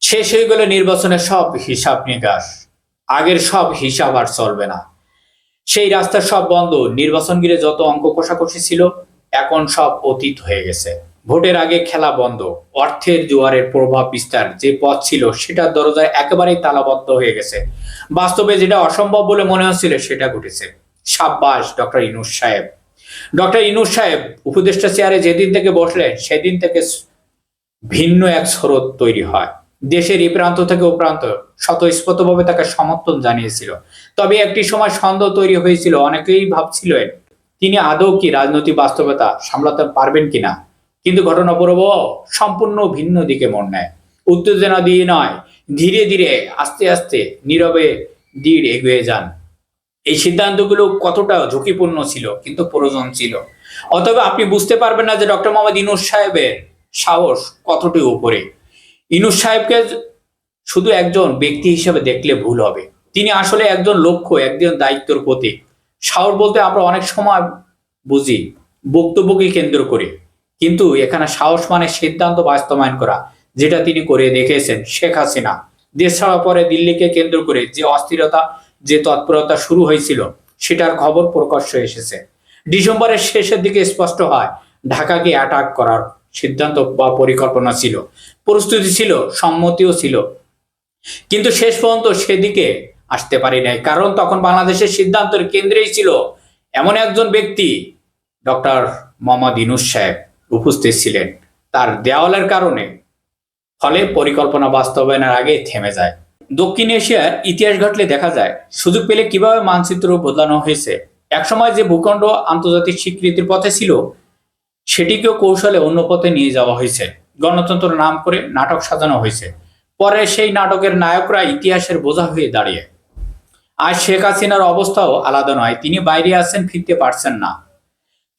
শেষ হয়ে গেল নির্বাচনের সব হিসাব নিকাশ। আগের সব হিসাব আর চলবে না। সেই রাস্তার সব বন্ধ, নির্বাচন ঘিরে যত অঙ্ক কষাকষি ছিল এখন সব অতীত হয়ে গেছে। ভোটের আগে খেলা বন্ধ, অর্থের জোয়ারের প্রভাব বিস্তার যে পথ ছিল সেটার দরজায় একেবারেই তালাবদ্ধ হয়ে গেছে। বাস্তবে যেটা অসম্ভব বলে মনে হচ্ছিল সেটা ঘটেছে। সাব্বাস ডক্টর ইউনূস সাহেব। ডক্টর ইউনূস সাহেব উপদেষ্টা চেয়ারে যেদিন থেকে বসলেন সেদিন থেকে ভিন্ন এক স্রোত তৈরি হয়। দেশের এই প্রান্ত থেকে ও প্রান্ত স্বতঃস্ফূর্তভাবে তাকে সমর্থন জানিয়েছিল। তবে একটি সময় সন্দেহ তৈরি হয়েছিল, অনেকেই ভাবছিলেন তিনি আদৌ কি রাজনৈতিক বাস্তবতা সামলাতে পারবেন কিনা। কিন্তু ঘটনা প্রবাহ সম্পূর্ণ ভিন্ন দিকে মোড় নেয়। উত্তেজনা দিয়ে নয়, ধীরে ধীরে আস্তে আস্তে নীরবে দৃঢ় এগিয়ে যান। এই সিদ্ধান্তগুলো কতটা ঝুঁকিপূর্ণ ছিল কিন্তু প্রয়োজন ছিল। অথবা আপনি বুঝতে পারবেন না যে ডক্টর মোহাম্মদ ইউনূস সাহেবের সাহস কতটি উপরে। ইউনূস সাহেবকে শুধু একজন ব্যক্তি হিসেবে দেখলে ভুল হবে। তিনি আসলে একজন লক্ষ্য, একজন দায়িত্বের প্রতীক। সাহস বলতে আমরা অনেক সময় বুঝি বক্তব্যকে কেন্দ্র করে, কিন্তু এখানে সাহস মানে সিদ্ধান্ত বাস্তবায়ন করা, যেটা তিনি করে দেখেছেন। শেখ হাসিনা দেশ ছাড়ার পরে দিল্লিকে কেন্দ্র করে যে অস্থিরতা, যে তৎপরতা শুরু হয়েছিল সেটার খবর প্রকাশ্যে এসেছে। ডিসেম্বরের শেষের দিকে স্পষ্ট হয় ঢাকাকে অ্যাটাক করার সিদ্ধান্ত বা পরিকল্পনা ছিল, প্রস্তুতি ছিল, সম্মতিও ছিল, কিন্তু শেষ পর্যন্ত সেদিকে আসতে পারি নাই। কারণ তখন বাংলাদেশের সিদ্ধান্তের কেন্দ্রেই ছিল এমন একজন ব্যক্তি, ডক্টর মোহাম্মদ ইউনূস সাহেব উপস্থিত ছিলেন তার দেওয়ালের কারণে। ফলে পরিকল্পনা বাস্তবায়নের আগে থেমে যায়। দক্ষিণ এশিয়ার ইতিহাস ঘটলে দেখা যায় সুযোগ পেলে কিভাবে মানচিত্র বদলানো হয়েছে। একসময় যে ভূখণ্ড আন্তর্জাতিক স্বীকৃতির পথে ছিল সেটিকেও কৌশলে অন্য পথে নিয়ে যাওয়া হয়েছে। গণতন্ত্র নাম করে নাটক সাজানো হয়েছে। পরে সেই নাটকের নায়করা ইতিহাসের বোঝা হয়ে দাঁড়িয়ে। আজ শেখ হাসিনার অবস্থাও আলাদা নয়। তিনি বাইরে আছেন, ফিরতে পারছেন না,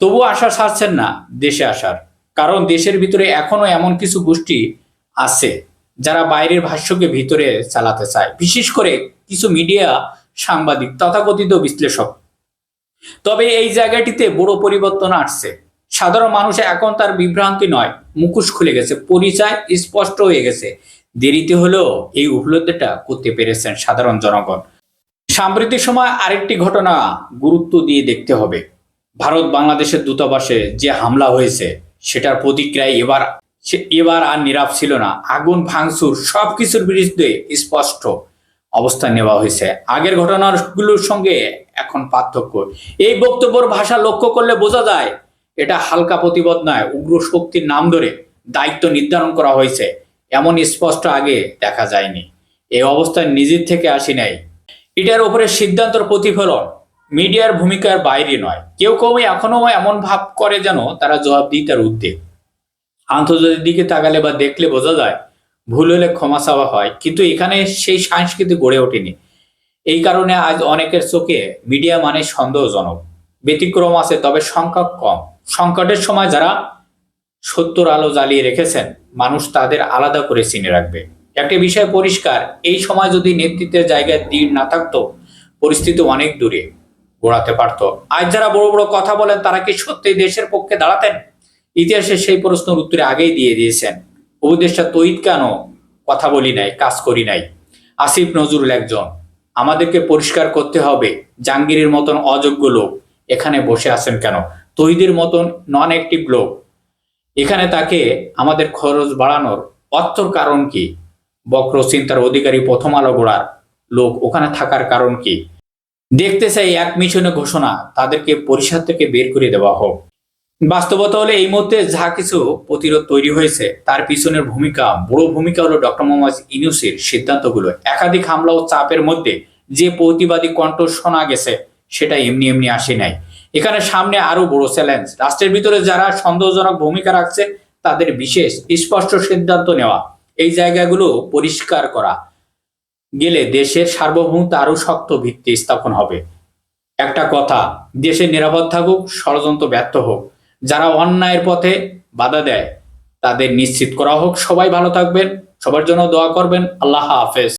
তবু আশা ছাড়ছেন না দেশে আসার। কারণ দেশের ভিতরে এখনো এমন কিছু গোষ্ঠী আছে যারা বাইরের ভাষ্যকে ভিতরে চালাতে চায়, বিশেষ করে কিছু মিডিয়া, সাংবাদিক, তথাকথিত বিশ্লেষক। তবে এই জায়গাটিতে বড় পরিবর্তন আসছে। সাধারণ মানুষ এখন তার বিভ্রান্তি নয়, মুখোশ খুলে গেছে, পরিচয় স্পষ্ট হয়ে গেছে। দেরিতে হলেও এই উপলব্ধিটা করতে পেরেছেন সাধারণ জনগণ। সাম্প্রতিক সময় আরেকটি ঘটনা গুরুত্ব দিয়ে দেখতে হবে। ভারত বাংলাদেশের দূতাবাসে যে হামলা হয়েছে সেটার প্রতিক্রিয়ায় এবার আর নীরব ছিল না। আগুন, ভাঙচুর সবকিছুর বিরুদ্ধে স্পষ্ট অবস্থান নেওয়া হয়েছে। আগের ঘটনাগুলোর সঙ্গে এখন পার্থক্য। এই বক্তব্যের ভাষা লক্ষ্য করলে বোঝা যায় এটা হালকা প্রতিবাদ নয়, উগ্র শক্তির নাম ধরে দায়িত্ব নির্ধারণ করা হয়েছে। এমন স্পষ্ট আগে দেখা যায়নি। এই অবস্থায় নিজের থেকে আসি নাই। এটার উপরে সিদ্ধান্তর প্রতিফলন মিডিয়ার ভূমিকার বাইরে নয়। কেউ কেউ এখনো এমন ভাব করে যেন তারা জবাবদিহিতার ঊর্ধ্বে। আন্তর্জাতিক দিকে তাকালে বা দেখলে বোঝা যায় ভুল হলে ক্ষমা চাওয়া হয়, কিন্তু এখানে সেই সংস্কৃতি গড়ে ওঠেনি। এই কারণে আজ অনেকের চোখে মিডিয়া মানে সন্দেহজনক। ব্যতিক্রম আছে, তবে সংখ্যা কম। সংকটের সময় যারা সত্যর আলো জ্বালিয়ে রেখেছেন মানুষ তাদের আলাদা করে চিনে রাখবে। একটা বিষয় পরিষ্কার, এই সময় যদি নেতৃত্বের জায়গায় দৃঢ় না থাকতো পরিস্থিতি অনেক দূরে গড়াতে পারত। আজ যারা বড় বড় কথা বলেন তারা কি সত্যি দেশের পক্ষে দাঁড়াতেন? ইতিহাসে সেই প্রশ্নের উত্তরে আগেই দিয়ে দিয়েছেন। উপদেষ্টা তৈরি কেন কথা বলি নাই, কাজ করি নাই। আসিফ নজরুল একজন। আমাদেরকে পরিষ্কার করতে হবে জাহাঙ্গীরের মতন অযোগ্য লোক এখানে বসে আছেন কেন? তহিদের মতন নন অ্যাক্টিভ লোক এখানে, তাকে আমাদের খরচ বাড়ানোর অর্থর কারণ কি? বক্র চিন্তার অধিকারী প্রথম আলো গোড়ার লোক ওখানে থাকার কারণ কি? দেখতে চাই এক মিশনে ঘোষণা তাদেরকে পরিষদ থেকে বের করে দেওয়া হোক। বাস্তবতা হলে এই মুহূর্তে যা কিছু প্রতিরোধ তৈরি হয়েছে তার পিছনের বড় ভূমিকা হলো ডক্টর মোহাম্মদ ইউনূসের সিদ্ধান্তগুলো। একাধিক হামলা ও চাপের মধ্যে যে প্রতিবাদী কণ্ঠ শোনা গেছে সেটা এমনি এমনি আসে নাই। এখানে সামনে আরো বড় চ্যালেঞ্জ। রাষ্ট্রের ভিতরে যারা সন্দেহজনক ভূমিকা রাখছে তাদের বিশেষ স্পষ্ট সিদ্ধান্ত নেওয়া, এই জায়গাগুলো পরিষ্কার করা গেলে দেশের সার্বভৌমত্ব আরো শক্ত ভিত্তি স্থাপন হবে। একটা কথা, দেশের নিরাপদ থাকুক, ষড়যন্ত্র ব্যর্থ হোক, যারা অন্যায়ের পথে বাধা দেয় তাদের নিশ্চিত করা হোক। সবাই ভালো থাকবেন, সবার জন্য দোয়া করবেন। আল্লাহ হাফেজ।